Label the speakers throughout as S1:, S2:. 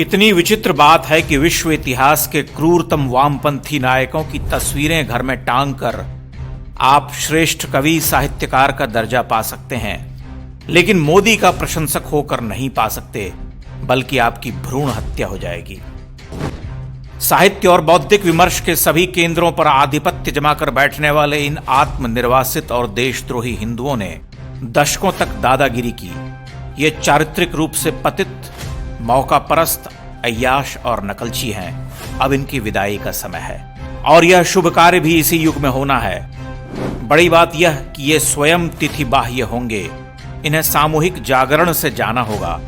S1: कितनी विचित्र बात है कि विश्व इतिहास के क्रूरतम वामपंथी नायकों की तस्वीरें घर में टांग कर आप श्रेष्ठ कवि साहित्यकार का दर्जा पा सकते हैं, लेकिन मोदी का प्रशंसक होकर नहीं पा सकते, बल्कि आपकी भ्रूण हत्या हो जाएगी। साहित्य और बौद्धिक विमर्श के सभी केंद्रों पर आधिपत्य जमाकर बैठने वाले इन आत्मनिर्वासित और देशद्रोही हिंदुओं ने दशकों तक दादागिरी की। ये चारित्रिक रूप से पतित, मौका परस्त, अय्याश और नकलची हैं। अब इनकी विदाई का समय है और यह शुभ कार्य भी इसी युग में होना है। बड़ी बात यह कि ये स्वयं तिथि बाह्य होंगे। इन्हें सामूहिक जागरण से जाना होगा।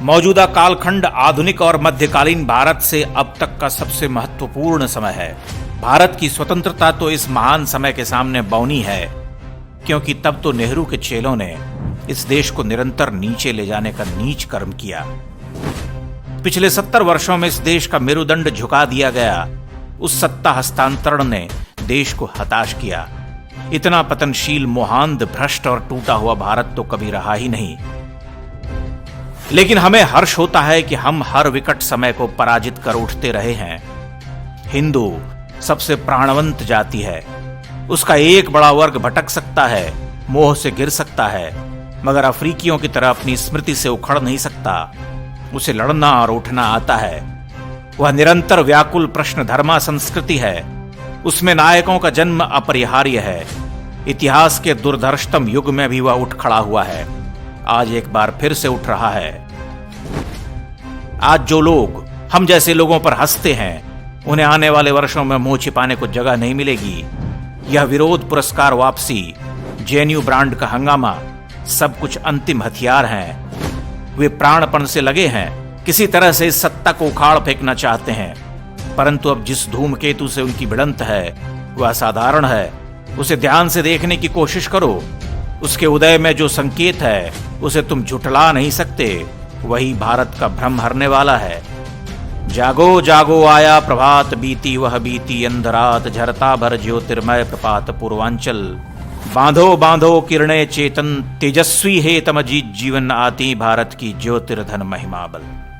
S1: मौजूदा कालखंड आधुनिक और मध्यकालीन भारत से अब तक का सबसे महत्वपूर्ण समय है। भारत की स्वतंत्रता तो इस महान समय के सामने बौनी है, क्योंकि तब तो नेहरू के चेलों ने इस देश को निरंतर नीचे ले जाने का नीच कर्म किया। पिछले 70 वर्षों में इस देश का मेरुदंड झुका दिया गया। उस सत्ता हस्तांतरण ने देश को हताश किया। इतना पतनशील, मोहांध, भ्रष्ट और टूटा हुआ भारत तो कभी रहा ही नहीं। लेकिन हमें हर्ष होता है कि हम हर विकट समय को पराजित कर उठते रहे हैं। हिंदू सबसे प्राणवंत जाति है। उसका एक बड़ा वर्ग भटक सकता है, मोह से गिर सकता है, मगर अफ्रीकियों की तरह अपनी स्मृति से उखड़ नहीं सकता। उसे लड़ना और उठना आता है। वह निरंतर व्याकुल प्रश्न धर्मा संस्कृति है। उसमें नायकों का जन्म अपरिहार्य है। इतिहास के दुर्धर्षतम युग में भी वह उठ खड़ा हुआ है। आज एक बार फिर से उठ रहा है। आज जो लोग हम जैसे लोगों पर हंसते हैं, उन्हें आने वाले वर्षों में मुंह छिपाने को जगह नहीं मिलेगी। यह विरोध, पुरस्कार वापसी, जेएनयू ब्रांड का हंगामा सब कुछ अंतिम हथियार हैं। वे प्राणपण से लगे हैं, किसी तरह से इस सत्ता को उखाड़ फेंकना चाहते हैं। परंतु अब जिस धूमकेतु से उनकी भिड़ंत है वह असाधारण है। उसे ध्यान से देखने की कोशिश करो। उसके उदय में जो संकेत है उसे तुम झुठला नहीं सकते। वही भारत का भ्रम हरने वाला है। जागो जागो आया प्रभात, बीती वह बीती अंधरात, झरता भर ज्योतिर्मय प्रपात पूर्वांचल। बांधो बांधो किरणें चेतन, तेजस्वी है तम अजीत जीवन, आती भारत की ज्योतिर्धन महिमा बल।